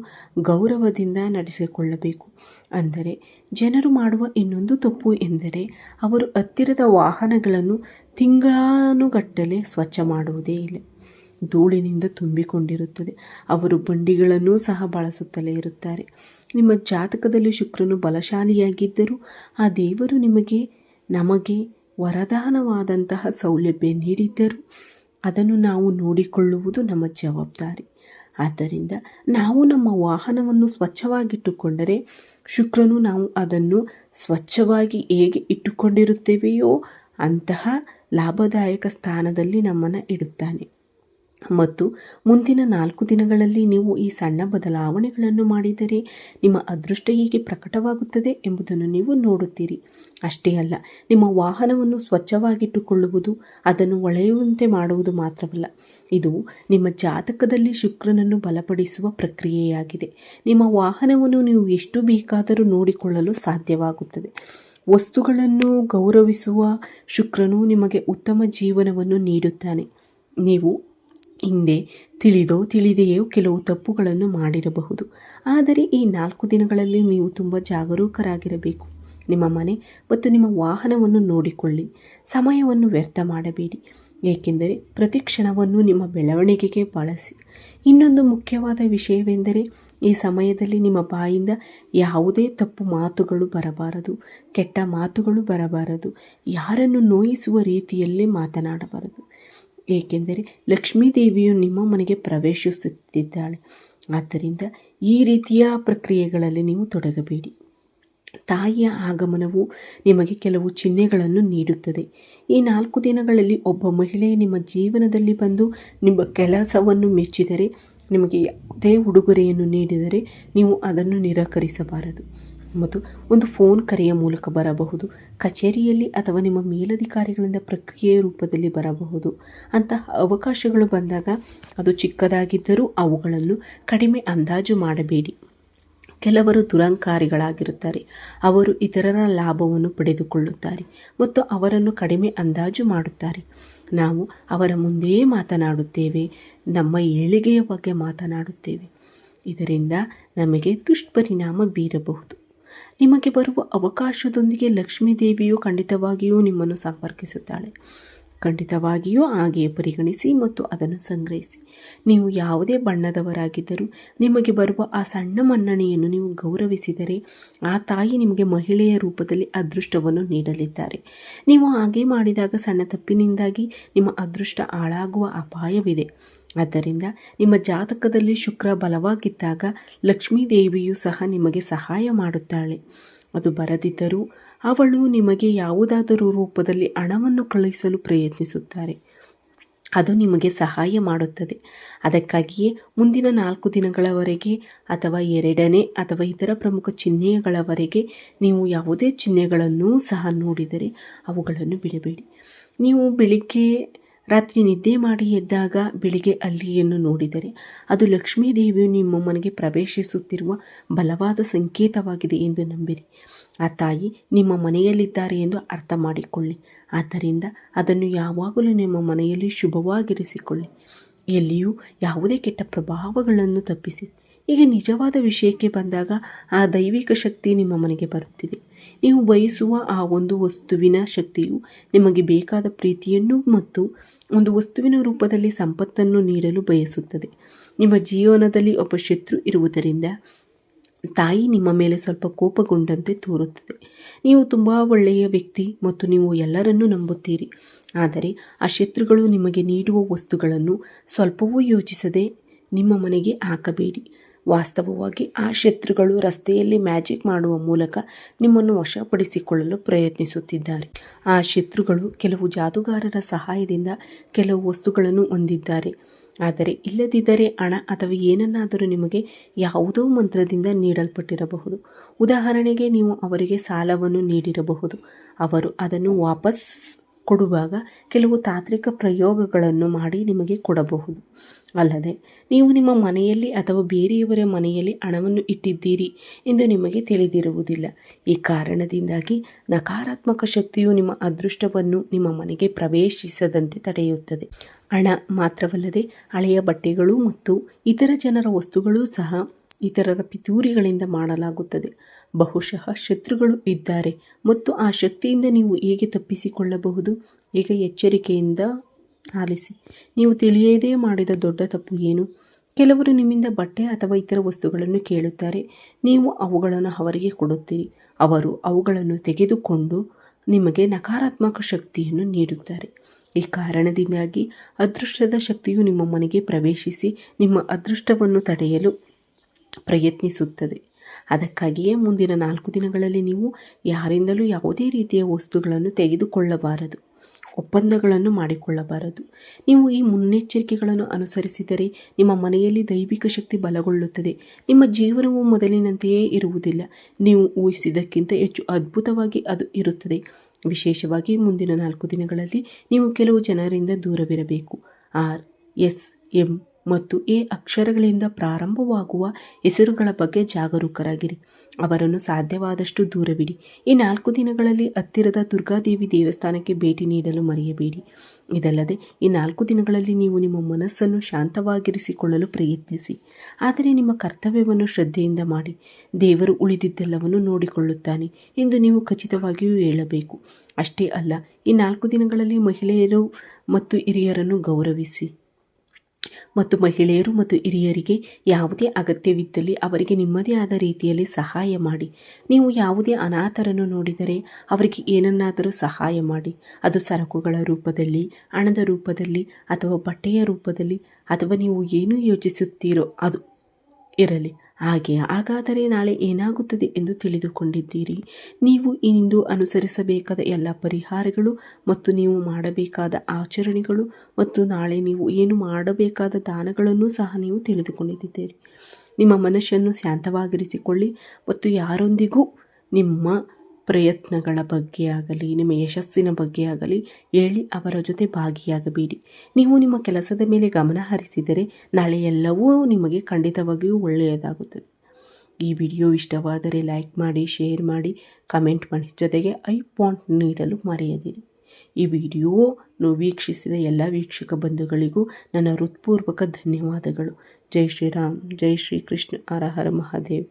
ಗೌರವದಿಂದ ನಡೆಸಿಕೊಳ್ಳಬೇಕು. ಅಂದರೆ ಜನರು ಮಾಡುವ ಇನ್ನೊಂದು ತಪ್ಪು ಎಂದರೆ ಅವರು ಹತ್ತಿರದ ವಾಹನಗಳನ್ನು ತಿಂಗಳಾನುಗಟ್ಟಲೆ ಸ್ವಚ್ಛ ಮಾಡುವುದೇ ಇಲ್ಲ. ಧೂಳಿನಿಂದ ತುಂಬಿಕೊಂಡಿರುತ್ತದೆ. ಅವರು ಬಂಡಿಗಳನ್ನೂ ಸಹ ಬಳಸುತ್ತಲೇ ಇರುತ್ತಾರೆ. ನಿಮ್ಮ ಜಾತಕದಲ್ಲಿ ಶುಕ್ರನು ಬಲಶಾಲಿಯಾಗಿದ್ದರೂ ಆ ದೇವರು ನಮಗೆ ವರದಾನವಾದಂತಹ ಸೌಲಭ್ಯ ನೀಡಿದ್ದರೂ ಅದನ್ನು ನಾವು ನೋಡಿಕೊಳ್ಳುವುದು ನಮ್ಮ ಜವಾಬ್ದಾರಿ. ಆದ್ದರಿಂದ ನಾವು ನಮ್ಮ ವಾಹನವನ್ನು ಸ್ವಚ್ಛವಾಗಿಟ್ಟುಕೊಂಡರೆ ಶುಕ್ರನು ನಾವು ಅದನ್ನು ಸ್ವಚ್ಛವಾಗಿ ಹೇಗೆ ಇಟ್ಟುಕೊಂಡಿರುತ್ತೇವೆಯೋ ಅಂತಹ ಲಾಭದಾಯಕ ಸ್ಥಾನದಲ್ಲಿ ನಮ್ಮನ್ನು ಇಡುತ್ತಾನೆ. ಮತ್ತು ಮುಂದಿನ 4 ದಿನಗಳಲ್ಲಿ ನೀವು ಈ ಸಣ್ಣ ಬದಲಾವಣೆಗಳನ್ನು ಮಾಡಿದರೆ ನಿಮ್ಮ ಅದೃಷ್ಟ ಹೇಗೆ ಪ್ರಕಟವಾಗುತ್ತದೆ ಎಂಬುದನ್ನು ನೀವು ನೋಡುತ್ತೀರಿ. ಅಷ್ಟೇ ಅಲ್ಲ, ನಿಮ್ಮ ವಾಹನವನ್ನು ಸ್ವಚ್ಛವಾಗಿಟ್ಟುಕೊಳ್ಳುವುದು, ಅದನ್ನು ಹೊಳೆಯುವಂತೆ ಮಾಡುವುದು ಮಾತ್ರವಲ್ಲ, ಇದು ನಿಮ್ಮ ಜಾತಕದಲ್ಲಿ ಶುಕ್ರನನ್ನು ಬಲಪಡಿಸುವ ಪ್ರಕ್ರಿಯೆಯಾಗಿದೆ. ನಿಮ್ಮ ವಾಹನವನ್ನು ನೀವು ಎಷ್ಟು ಬೇಕಾದರೂ ನೋಡಿಕೊಳ್ಳಲು ಸಾಧ್ಯವಾಗುತ್ತದೆ. ವಸ್ತುಗಳನ್ನು ಗೌರವಿಸುವ ಶುಕ್ರನು ನಿಮಗೆ ಉತ್ತಮ ಜೀವನವನ್ನು ನೀಡುತ್ತಾನೆ. ನೀವು ಹಿಂದೆ ತಿಳಿದೋ ತಿಳಿದೆಯೋ ಕೆಲವು ತಪ್ಪುಗಳನ್ನು ಮಾಡಿರಬಹುದು, ಆದರೆ ಈ 4 ದಿನಗಳಲ್ಲಿ ನೀವು ತುಂಬ ಜಾಗರೂಕರಾಗಿರಬೇಕು. ನಿಮ್ಮ ಮನೆ ಮತ್ತು ನಿಮ್ಮ ವಾಹನವನ್ನು ನೋಡಿಕೊಳ್ಳಿ. ಸಮಯವನ್ನು ವ್ಯರ್ಥ ಮಾಡಬೇಡಿ, ಏಕೆಂದರೆ ಪ್ರತಿ ಕ್ಷಣವನ್ನು ನಿಮ್ಮ ಬೆಳವಣಿಗೆಗೆ ಬಳಸಿ. ಇನ್ನೊಂದು ಮುಖ್ಯವಾದ ವಿಷಯವೆಂದರೆ, ಈ ಸಮಯದಲ್ಲಿ ನಿಮ್ಮ ಬಾಯಿಂದ ಯಾವುದೇ ತಪ್ಪು ಮಾತುಗಳು ಬರಬಾರದು, ಕೆಟ್ಟ ಮಾತುಗಳು ಬರಬಾರದು, ಯಾರನ್ನು ನೋಯಿಸುವ ರೀತಿಯಲ್ಲಿ ಮಾತನಾಡಬಾರದು. ಏಕೆಂದರೆ ಲಕ್ಷ್ಮೀದೇವಿಯು ನಿಮ್ಮ ಮನೆಗೆ ಪ್ರವೇಶಿಸುತ್ತಿದ್ದಾಳೆ. ಆದ್ದರಿಂದ ಈ ರೀತಿಯ ಪ್ರಕ್ರಿಯೆಗಳಲ್ಲಿ ನೀವು ತೊಡಗಬೇಡಿ. ತಾಯಿಯ ಆಗಮನವು ನಿಮಗೆ ಕೆಲವು ಚಿಹ್ನೆಗಳನ್ನು ನೀಡುತ್ತದೆ. ಈ 4 ದಿನಗಳಲ್ಲಿ ಒಬ್ಬ ಮಹಿಳೆ ನಿಮ್ಮ ಜೀವನದಲ್ಲಿ ಬಂದು ನಿಮ್ಮ ಕೆಲಸವನ್ನು ಮೆಚ್ಚಿದರೆ, ನಿಮಗೆ ಯಾವುದೇ ಉಡುಗೊರೆಯನ್ನು ನೀಡಿದರೆ ನೀವು ಅದನ್ನು ನಿರಾಕರಿಸಬಾರದು. ಮತ್ತು ಒಂದು ಫೋನ್ ಕರೆಯ ಮೂಲಕ ಬರಬಹುದು, ಕಚೇರಿಯಲ್ಲಿ ಅಥವಾ ನಿಮ್ಮ ಮೇಲಧಿಕಾರಿಗಳಿಂದ ಪ್ರಕ್ರಿಯೆಯ ರೂಪದಲ್ಲಿ ಬರಬಹುದು. ಅಂತಹ ಅವಕಾಶಗಳು ಬಂದಾಗ ಅದು ಚಿಕ್ಕದಾಗಿದ್ದರೂ ಅವುಗಳನ್ನು ಕಡಿಮೆ ಅಂದಾಜು ಮಾಡಬೇಡಿ. ಕೆಲವರು ದುರಂಕಾರಿಗಳಾಗಿರುತ್ತಾರೆ. ಅವರು ಇತರರ ಲಾಭವನ್ನು ಪಡೆದುಕೊಳ್ಳುತ್ತಾರೆ ಮತ್ತು ಅವರನ್ನು ಕಡಿಮೆ ಅಂದಾಜು ಮಾಡುತ್ತಾರೆ. ನಾವು ಅವರ ಮುಂದೆಯೇ ಮಾತನಾಡುತ್ತೇವೆ, ನಮ್ಮ ಏಳಿಗೆಯ ಬಗ್ಗೆ ಮಾತನಾಡುತ್ತೇವೆ. ಇದರಿಂದ ನಮಗೆ ದುಷ್ಪರಿಣಾಮ ಬೀರಬಹುದು. ನಿಮಗೆ ಬರುವ ಅವಕಾಶದೊಂದಿಗೆ ಲಕ್ಷ್ಮೀದೇವಿಯು ಖಂಡಿತವಾಗಿಯೂ ನಿಮ್ಮನ್ನು ಸಂಪರ್ಕಿಸುತ್ತಾಳೆ. ಖಂಡಿತವಾಗಿಯೂ ಹಾಗೆಯೇ ಪರಿಗಣಿಸಿ ಮತ್ತು ಅದನ್ನು ಸಂಗ್ರಹಿಸಿ. ನೀವು ಯಾವುದೇ ಬಣ್ಣದವರಾಗಿದ್ದರೂ ನಿಮಗೆ ಬರುವ ಆ ಸಣ್ಣ ಮನ್ನಣೆಯನ್ನು ನೀವು ಗೌರವಿಸಿದರೆ, ಆ ತಾಯಿ ನಿಮಗೆ ಮಹಿಳೆಯ ರೂಪದಲ್ಲಿ ಅದೃಷ್ಟವನ್ನು ನೀಡಲಿದ್ದಾರೆ. ನೀವು ಹಾಗೆ ಮಾಡಿದಾಗ ಸಣ್ಣ ತಪ್ಪಿನಿಂದಾಗಿ ನಿಮ್ಮ ಅದೃಷ್ಟ ಹಾಳಾಗುವ ಅಪಾಯವಿದೆ. ಆದ್ದರಿಂದ ನಿಮ್ಮ ಜಾತಕದಲ್ಲಿ ಶುಕ್ರ ಬಲವಾಗಿದ್ದಾಗ ಲಕ್ಷ್ಮೀದೇವಿಯು ಸಹ ನಿಮಗೆ ಸಹಾಯ ಮಾಡುತ್ತಾಳೆ. ಅದು ಬರದಿದ್ದರೂ ಅವಳು ನಿಮಗೆ ಯಾವುದಾದರೂ ರೂಪದಲ್ಲಿ ಹಣವನ್ನು ಕಳುಹಿಸಲು ಪ್ರಯತ್ನಿಸುತ್ತಾರೆ. ಅದು ನಿಮಗೆ ಸಹಾಯ ಮಾಡುತ್ತದೆ. ಅದಕ್ಕಾಗಿಯೇ ಮುಂದಿನ 4 ದಿನಗಳವರೆಗೆ ಅಥವಾ 2ನೇ ಅಥವಾ ಇತರ ಪ್ರಮುಖ ಚಿಹ್ನೆಗಳವರೆಗೆ ನೀವು ಯಾವುದೇ ಚಿಹ್ನೆಗಳನ್ನೂ ಸಹ ನೋಡಿದರೆ ಅವುಗಳನ್ನು ಬಿಡಬೇಡಿ. ನೀವು ಬೆಳಿಗ್ಗೆ ರಾತ್ರಿ ನಿದ್ದೆ ಮಾಡಿ ಎದ್ದಾಗ ಬೆಳಿಗ್ಗೆ ಅಲ್ಲಿಯನ್ನು ನೋಡಿದರೆ ಅದು ಲಕ್ಷ್ಮೀದೇವಿಯು ನಿಮ್ಮ ಮನೆಗೆ ಪ್ರವೇಶಿಸುತ್ತಿರುವ ಬಲವಾದ ಸಂಕೇತವಾಗಿದೆ ಎಂದು ನಂಬಿರಿ. ಆ ತಾಯಿ ನಿಮ್ಮ ಮನೆಯಲ್ಲಿದ್ದಾರೆ ಎಂದು ಅರ್ಥ ಮಾಡಿಕೊಳ್ಳಿ. ಆದ್ದರಿಂದ ಅದನ್ನು ಯಾವಾಗಲೂ ನಿಮ್ಮ ಮನೆಯಲ್ಲಿ ಶುಭವಾಗಿರಿಸಿಕೊಳ್ಳಿ. ಎಲ್ಲಿಯೂ ಯಾವುದೇ ಕೆಟ್ಟ ಪ್ರಭಾವಗಳನ್ನು ತಪ್ಪಿಸಿ. ಈಗ ನಿಜವಾದ ವಿಷಯಕ್ಕೆ ಬಂದಾಗ, ಆ ದೈವಿಕ ಶಕ್ತಿ ನಿಮ್ಮ ಮನೆಗೆ ಬರುತ್ತಿದೆ. ನೀವು ಬಯಸುವ ಆ ಒಂದು ವಸ್ತುವಿನ ಶಕ್ತಿಯು ನಿಮಗೆ ಬೇಕಾದ ಪ್ರೀತಿಯನ್ನು ಮತ್ತು ಒಂದು ವಸ್ತುವಿನ ರೂಪದಲ್ಲಿ ಸಂಪತ್ತನ್ನು ನೀಡಲು ಬಯಸುತ್ತದೆ. ನಿಮ್ಮ ಜೀವನದಲ್ಲಿ ಒಬ್ಬ ಶತ್ರು ಇರುವುದರಿಂದ ತಾಯಿ ನಿಮ್ಮ ಮೇಲೆ ಸ್ವಲ್ಪ ಕೋಪಗೊಂಡಂತೆ ತೋರುತ್ತದೆ. ನೀವು ತುಂಬ ಒಳ್ಳೆಯ ವ್ಯಕ್ತಿ ಮತ್ತು ನೀವು ಎಲ್ಲರನ್ನೂ ನಂಬುತ್ತೀರಿ. ಆದರೆ ಆ ಶತ್ರುಗಳು ನಿಮಗೆ ನೀಡುವ ವಸ್ತುಗಳನ್ನು ಸ್ವಲ್ಪವೂ ಯೋಚಿಸದೆ ನಿಮ್ಮ ಮನೆಗೆ ಹಾಕಬೇಡಿ. ವಾಸ್ತವವಾಗಿ ಆ ಶತ್ರುಗಳು ರಸ್ತೆಯಲ್ಲಿ ಮ್ಯಾಜಿಕ್ ಮಾಡುವ ಮೂಲಕ ನಿಮ್ಮನ್ನು ವಶಪಡಿಸಿಕೊಳ್ಳಲು ಪ್ರಯತ್ನಿಸುತ್ತಿದ್ದಾರೆ. ಆ ಶತ್ರುಗಳು ಕೆಲವು ಜಾದೂಗಾರರ ಸಹಾಯದಿಂದ ಕೆಲವು ವಸ್ತುಗಳನ್ನು ಹೊಂದಿದ್ದಾರೆ. ಆದರೆ ಇಲ್ಲದಿದ್ದರೆ ಹಣ ಅಥವಾ ಏನನ್ನಾದರೂ ನಿಮಗೆ ಯಾವುದೋ ಮಂತ್ರದಿಂದ ನೀಡಲ್ಪಟ್ಟಿರಬಹುದು. ಉದಾಹರಣೆಗೆ, ನೀವು ಅವರಿಗೆ ಸಾಲವನ್ನು ನೀಡಿರಬಹುದು. ಅವರು ಅದನ್ನು ವಾಪಸ್ ಕೊಡುವಾಗ ಕೆಲವು ತಾಂತ್ರಿಕ ಪ್ರಯೋಗಗಳನ್ನು ಮಾಡಿ ನಿಮಗೆ ಕೊಡಬಹುದು. ಅಲ್ಲದೆ ನೀವು ನಿಮ್ಮ ಮನೆಯಲ್ಲಿ ಅಥವಾ ಬೇರೆಯವರ ಮನೆಯಲ್ಲಿ ಹಣವನ್ನು ಇಟ್ಟಿದ್ದೀರಿ ಎಂದು ನಿಮಗೆ ತಿಳಿದಿರುವುದಿಲ್ಲ. ಈ ಕಾರಣದಿಂದಾಗಿ ನಕಾರಾತ್ಮಕ ಶಕ್ತಿಯು ನಿಮ್ಮ ಅದೃಷ್ಟವನ್ನು ನಿಮ್ಮ ಮನೆಗೆ ಪ್ರವೇಶಿಸದಂತೆ ತಡೆಯುತ್ತದೆ. ಹಣ ಮಾತ್ರವಲ್ಲದೆ ಹಳೆಯ ಬಟ್ಟೆಗಳು ಮತ್ತು ಇತರ ಜನರ ವಸ್ತುಗಳೂ ಸಹ ಇತರರ ಪಿತೂರಿಗಳಿಂದ ಮಾಡಲಾಗುತ್ತದೆ. ಬಹುಶಃ ಶತ್ರುಗಳು ಇದ್ದಾರೆ ಮತ್ತು ಆ ಶಕ್ತಿಯಿಂದ ನೀವು ಹೇಗೆ ತಪ್ಪಿಸಿಕೊಳ್ಳಬಹುದು? ಈಗ ಎಚ್ಚರಿಕೆಯಿಂದ ಆಲಿಸಿ. ನೀವು ತಿಳಿಯದೇ ಮಾಡಿದ ದೊಡ್ಡ ತಪ್ಪು ಏನು? ಕೆಲವರು ನಿಮ್ಮಿಂದ ಬಟ್ಟೆ ಅಥವಾ ಇತರ ವಸ್ತುಗಳನ್ನು ಕೇಳುತ್ತಾರೆ. ನೀವು ಅವುಗಳನ್ನು ಅವರಿಗೆ ಕೊಡುತ್ತೀರಿ. ಅವರು ಅವುಗಳನ್ನು ತೆಗೆದುಕೊಂಡು ನಿಮಗೆ ನಕಾರಾತ್ಮಕ ಶಕ್ತಿಯನ್ನು ನೀಡುತ್ತಾರೆ. ಈ ಕಾರಣದಿಂದಾಗಿ ಅದೃಷ್ಟದ ಶಕ್ತಿಯು ನಿಮ್ಮ ಮನೆಗೆ ಪ್ರವೇಶಿಸಿ ನಿಮ್ಮ ಅದೃಷ್ಟವನ್ನು ತಡೆಯಲು ಪ್ರಯತ್ನಿಸುತ್ತದೆ. ಅದಕ್ಕಾಗಿಯೇ ಮುಂದಿನ 4 ದಿನಗಳಲ್ಲಿ ನೀವು ಯಾರಿಂದಲೂ ಯಾವುದೇ ರೀತಿಯ ವಸ್ತುಗಳನ್ನು ತೆಗೆದುಕೊಳ್ಳಬಾರದು. ಒಪ್ಪಂದಗಳನ್ನು ಮಾಡಿಕೊಳ್ಳಬಾರದು. ನೀವು ಈ ಮುನ್ನೆಚ್ಚರಿಕೆಗಳನ್ನು ಅನುಸರಿಸಿದರೆ ನಿಮ್ಮ ಮನೆಯಲ್ಲಿ ದೈವಿಕ ಶಕ್ತಿ ಬಲಗೊಳ್ಳುತ್ತದೆ. ನಿಮ್ಮ ಜೀವನವು ಮೊದಲಿನಂತೆಯೇ ಇರುವುದಿಲ್ಲ. ನೀವು ಊಹಿಸಿದ್ದಕ್ಕಿಂತ ಹೆಚ್ಚು ಅದ್ಭುತವಾಗಿ ಅದು ಇರುತ್ತದೆ. ವಿಶೇಷವಾಗಿ ಮುಂದಿನ 4 ದಿನಗಳಲ್ಲಿ ನೀವು ಕೆಲವು ಜನರಿಂದ ದೂರವಿರಬೇಕು. R, S, M ಮತ್ತು A ಅಕ್ಷರಗಳಿಂದ ಪ್ರಾರಂಭವಾಗುವ ಹೆಸರುಗಳ ಬಗ್ಗೆ ಜಾಗರೂಕರಾಗಿರಿ. ಅವರನ್ನು ಸಾಧ್ಯವಾದಷ್ಟು ದೂರವಿಡಿ. ಈ 4 ದಿನಗಳಲ್ಲಿ ಹತ್ತಿರದ ದುರ್ಗಾದೇವಿ ದೇವಸ್ಥಾನಕ್ಕೆ ಭೇಟಿ ನೀಡಲು ಮರೆಯಬೇಡಿ. ಇದಲ್ಲದೆ ಈ 4 ದಿನಗಳಲ್ಲಿ ನೀವು ನಿಮ್ಮ ಮನಸ್ಸನ್ನು ಶಾಂತವಾಗಿರಿಸಿಕೊಳ್ಳಲು ಪ್ರಯತ್ನಿಸಿ. ಆದರೆ ನಿಮ್ಮ ಕರ್ತವ್ಯವನ್ನು ಶ್ರದ್ಧೆಯಿಂದ ಮಾಡಿ. ದೇವರು ಉಳಿದಿದ್ದೆಲ್ಲವನ್ನು ನೋಡಿಕೊಳ್ಳುತ್ತಾನೆ ಎಂದು ನೀವು ಖಚಿತವಾಗಿಯೂ ಹೇಳಬೇಕು. ಅಷ್ಟೇ ಅಲ್ಲ, ಈ 4 ದಿನಗಳಲ್ಲಿ ಮಹಿಳೆಯರು ಮತ್ತು ಹಿರಿಯರನ್ನು ಗೌರವಿಸಿ ಮತ್ತು ಮಹಿಳೆಯರು ಮತ್ತು ಹಿರಿಯರಿಗೆ ಯಾವುದೇ ಅಗತ್ಯವಿದ್ದಲ್ಲಿ ಅವರಿಗೆ ನಿಮ್ಮದೇ ಆದ ರೀತಿಯಲ್ಲಿ ಸಹಾಯ ಮಾಡಿ. ನೀವು ಯಾವುದೇ ಅನಾಥರನ್ನು ನೋಡಿದರೆ ಅವರಿಗೆ ಏನನ್ನಾದರೂ ಸಹಾಯ ಮಾಡಿ. ಅದು ಸರಕುಗಳ ರೂಪದಲ್ಲಿ, ಹಣದ ರೂಪದಲ್ಲಿ ಅಥವಾ ಬಟ್ಟೆಯ ರೂಪದಲ್ಲಿ ಅಥವಾ ನೀವು ಏನು ಯೋಚಿಸುತ್ತೀರೋ ಅದು ಇರಲಿ. ಹಾಗಾದರೆ ನಾಳೆ ಏನಾಗುತ್ತದೆ ಎಂದು ತಿಳಿದುಕೊಂಡಿದ್ದೀರಿ. ನೀವು ಇಂದು ಅನುಸರಿಸಬೇಕಾದ ಎಲ್ಲ ಪರಿಹಾರಗಳು ಮತ್ತು ನೀವು ಮಾಡಬೇಕಾದ ಆಚರಣೆಗಳು ಮತ್ತು ನಾಳೆ ನೀವು ಏನು ಮಾಡಬೇಕಾದ ದಾನಗಳನ್ನು ಸಹ ನೀವು ತಿಳಿದುಕೊಂಡಿದ್ದೀರಿ. ನಿಮ್ಮ ಮನಸ್ಸನ್ನು ಶಾಂತವಾಗಿರಿಸಿಕೊಳ್ಳಿ ಮತ್ತು ಯಾರೊಂದಿಗೂ ನಿಮ್ಮ ಪ್ರಯತ್ನಗಳ ಬಗ್ಗೆ ಆಗಲಿ ನಿಮ್ಮ ಯಶಸ್ಸಿನ ಬಗ್ಗೆ ಆಗಲಿ ಹೇಳಿ ಅವರ ಜೊತೆ ಭಾಗಿಯಾಗಬೇಡಿ. ನೀವು ನಿಮ್ಮ ಕೆಲಸದ ಮೇಲೆ ಗಮನ ಹರಿಸಿದರೆ ನಾಳೆ ಎಲ್ಲವೂ ನಿಮಗೆ ಖಂಡಿತವಾಗಿಯೂ ಒಳ್ಳೆಯದಾಗುತ್ತದೆ. ಈ ವಿಡಿಯೋ ಇಷ್ಟವಾದರೆ ಲೈಕ್ ಮಾಡಿ, ಶೇರ್ ಮಾಡಿ, ಕಮೆಂಟ್ ಮಾಡಿ, ಜೊತೆಗೆ ಐ ಪಾಯಿಂಟ್ ನೀಡಲು ಮರೆಯದಿರಿ. ಈ ವಿಡಿಯೋನು ವೀಕ್ಷಿಸಿದ ಎಲ್ಲ ವೀಕ್ಷಕ ಬಂಧುಗಳಿಗೂ ನನ್ನ ಹೃತ್ಪೂರ್ವಕ ಧನ್ಯವಾದಗಳು. ಜೈ ಶ್ರೀರಾಮ್, ಜೈ ಶ್ರೀ ಕೃಷ್ಣ, ಹರ ಹರ ಮಹಾದೇವ್.